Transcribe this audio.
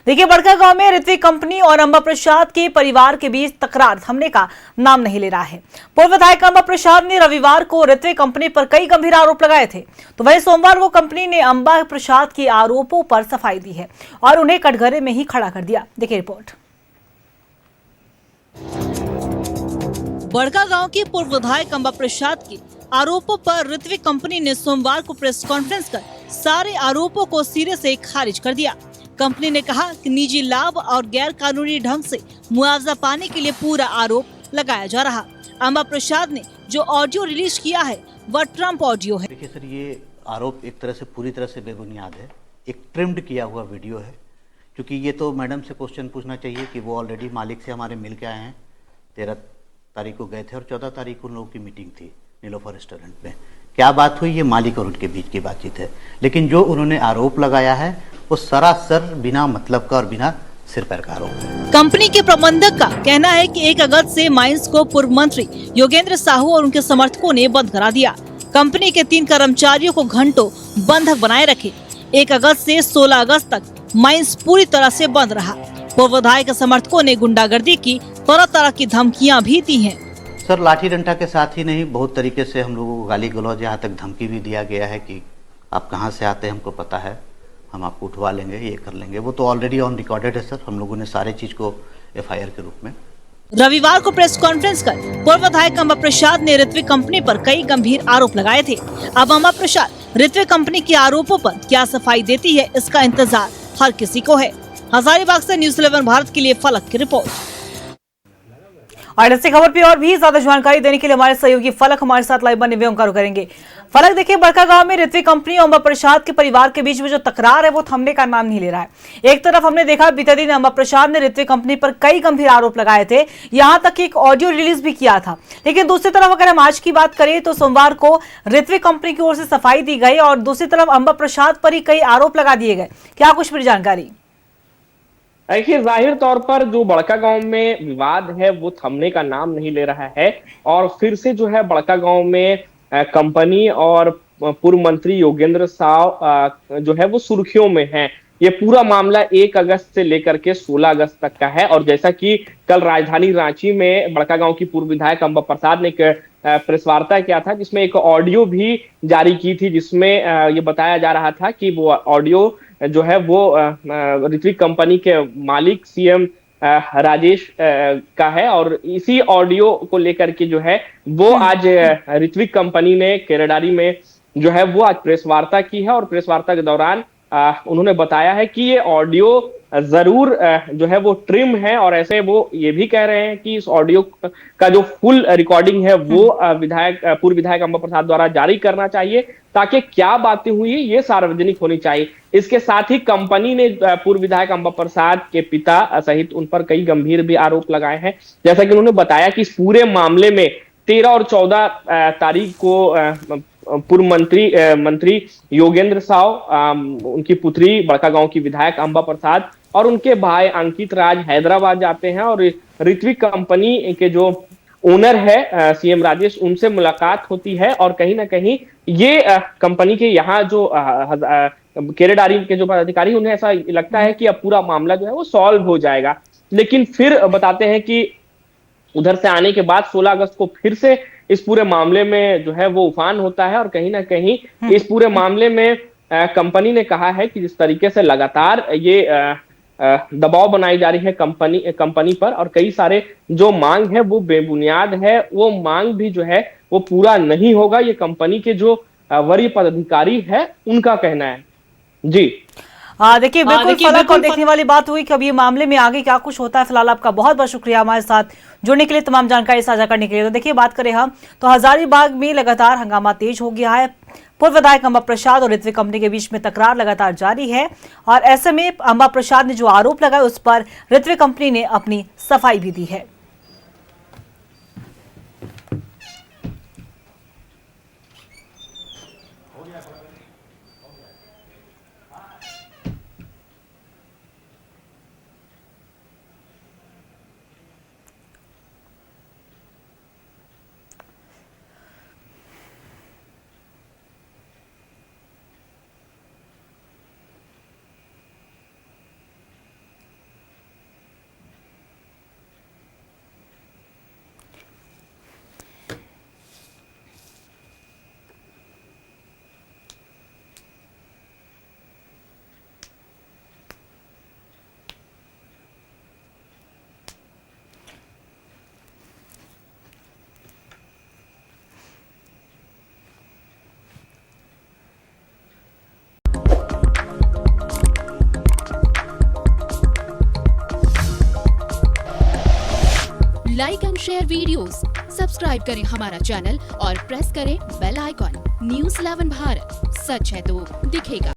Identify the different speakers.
Speaker 1: देखिए, बड़कागांव में ऋत्विक कंपनी और अंबा प्रसाद के परिवार के बीच तकरार थमने का नाम नहीं ले रहा है। पूर्व विधायक अंबा प्रसाद ने रविवार को ऋत्विक कंपनी पर कई गंभीर आरोप लगाए थे, तो वहीं सोमवार को कंपनी ने अंबा प्रसाद के आरोपों पर सफाई दी है और उन्हें कटघरे में ही खड़ा कर दिया। देखिए रिपोर्ट। बड़कागांव के पूर्व विधायक अंबा प्रसाद के आरोपों पर ऋत्विक कंपनी ने सोमवार को प्रेस कॉन्फ्रेंस कर सारे आरोपों को सिरे से खारिज कर दिया। कंपनी ने कहा कि निजी लाभ और गैर कानूनी ढंग से मुआवजा पाने के लिए पूरा आरोप लगाया जा रहा। अंबा प्रसाद ने जो ऑडियो रिलीज किया है वह ट्रम्प ऑडियो है।
Speaker 2: देखिए सर, ये आरोप एक तरह से पूरी तरह से बेबुनियाद है। एक ट्रिम्ड किया हुआ वीडियो है, क्योंकि ये तो मैडम से क्वेश्चन पूछना चाहिए कि वो ऑलरेडी मालिक से हमारे मिल के आए हैं। 13 तारीख को गए थे और 14 तारीख को उन लोगों की मीटिंग थी नीलोफर रेस्टोरेंट में। क्या बात हुई, ये मालिक और उनके बीच की बातचीत है। लेकिन जो उन्होंने आरोप लगाया है वो सरासर बिना मतलब का और बिना सिर पैर का आरोप है।
Speaker 1: कंपनी के प्रबंधक का कहना है कि 1 अगस्त से माइंस को पूर्व मंत्री योगेंद्र साहू और उनके समर्थकों ने बंद करा दिया। कंपनी के 3 कर्मचारियों को घंटों बंधक बनाए रखे। 1 अगस्त से 16 अगस्त तक माइंस पूरी तरह से बंद रहा। पूर्व विधायक समर्थकों ने गुंडागर्दी की तरह तरह की धमकियां भी दी हैं।
Speaker 2: सर, लाठी डंडा के साथ ही नहीं, बहुत तरीके से हम लोगों को गाली गलौज, यहाँ तक धमकी भी दिया गया है कि आप कहाँ से आते हैं हमको पता है, हम आपको उठवा लेंगे, ये कर लेंगे। वो तो ऑलरेडी ऑन रिकॉर्डेड है सर। हम लोगों ने सारे चीज को FIR के रूप में।
Speaker 1: रविवार को प्रेस कॉन्फ्रेंस कर पूर्व विधायक अंबा प्रसाद ने ऋत्विक कंपनी पर कई गंभीर आरोप लगाए थे। अब अंबा प्रसाद ऋत्विक कंपनी के आरोपों पर क्या सफाई देती है, इसका इंतजार हर किसी को है। हजारीबाग से न्यूज़ 11 भारत के लिए फलक की रिपोर्ट। और इसी खबर पे और भी ज्यादा जानकारी देने के लिए हमारे सहयोगी फलक हमारे साथ लाइव बने हुए उनका करेंगे। फलक, देखिए, बड़कागांव में ऋत्विक कंपनी और अंबा प्रसाद के परिवार के बीच में जो तकरार है वो थमने का नाम नहीं ले रहा है। एक तरफ हमने देखा बीते दिन अंबा प्रसाद ने ऋत्विक कंपनी पर कई गंभीर आरोप लगाए थे, यहां तक कि एक ऑडियो रिलीज भी किया था। लेकिन दूसरी तरफ अगर हम आज की बात करें तो सोमवार को ऋत्विक कंपनी की ओर से सफाई दी गई और दूसरी तरफ अंबा प्रसाद पर ही कई आरोप लगा दिए गए। क्या कुछ भी जानकारी?
Speaker 3: देखिए, जाहिर तौर पर जो बड़कागांव में विवाद है वो थमने का नाम नहीं ले रहा है और फिर से जो है बड़कागांव में कंपनी और पूर्व मंत्री योगेंद्र साव जो है वो सुर्खियों में है। ये पूरा मामला 1 अगस्त से लेकर के 16 अगस्त तक का है और जैसा कि कल राजधानी रांची में बड़कागांव की पूर्व विधायक अंबा प्रसाद ने एक प्रेस वार्ता किया था, जिसमें एक ऑडियो भी जारी की थी, जिसमें ये बताया जा रहा था कि वो ऑडियो जो है वो ऋत्विक कंपनी के मालिक CM राजेश का है और इसी ऑडियो को लेकर के जो है वो आज ऋत्विक कंपनी ने केरेडारी में जो है वो आज प्रेस वार्ता की है और प्रेस वार्ता के दौरान उन्होंने बताया है कि ये ऑडियो जरूर जो है वो ट्रिम है और ऐसे वो ये भी कह रहे हैं कि इस ऑडियो का जो फुल रिकॉर्डिंग है वो पूर्व विधायक अंबा प्रसाद द्वारा जारी करना चाहिए, ताकि क्या बातें हुई ये सार्वजनिक होनी चाहिए। इसके साथ ही कंपनी ने पूर्व विधायक अंबा प्रसाद के पिता सहित उन पर कई गंभीर भी आरोप लगाए हैं। जैसा कि उन्होंने बताया कि इस पूरे मामले में 13 और 14 तारीख को पूर्व मंत्री योगेंद्र साव, उनकी पुत्री बड़कागांव की विधायक अंबा प्रसाद और उनके भाई अंकित राज हैदराबाद जाते हैं और ऋत्विक कंपनी के जो ओनर है CM राजेश, उनसे मुलाकात होती है और कहीं ना कहीं ये कंपनी के यहाँ जो केरेडारी के जो पदाधिकारी, उन्हें ऐसा लगता है कि अब पूरा मामला जो है वो सॉल्व हो जाएगा। लेकिन फिर बताते हैं कि उधर से आने के बाद 16 अगस्त को फिर से इस पूरे मामले में जो है वो उफान होता है और कहीं ना कहीं इस पूरे मामले में कंपनी ने कहा है कि जिस तरीके से लगातार ये दबाव बनाई जा रही है कंपनी पर और कई सारे जो मांग है वो बेबुनियाद है, वो मांग भी जो है वो पूरा नहीं होगा, ये कंपनी के जो वरीय पदाधिकारी है उनका कहना है। जी
Speaker 1: देखिए, बिल्कुल फलक, और देखने वाली बात हुई कि अब ये मामले में आगे क्या कुछ होता है। फिलहाल आपका बहुत बहुत शुक्रिया हमारे साथ जुड़ने के लिए, तमाम जानकारी साझा करने के लिए। तो देखिए, बात करें हम तो हजारीबाग में लगातार हंगामा तेज हो गया है। पूर्व विधायक अंबा प्रसाद और ऋत्विक कंपनी के बीच में तकरार लगातार जारी है और ऐसे में अंबा प्रसाद ने जो आरोप लगाए उस पर ऋत्विक कंपनी ने अपनी सफाई भी दी है।
Speaker 4: Like and share videos, subscribe करें हमारा चैनल और प्रेस करें बेल आइकॉन। News 11 भारत, सच है तो दिखेगा।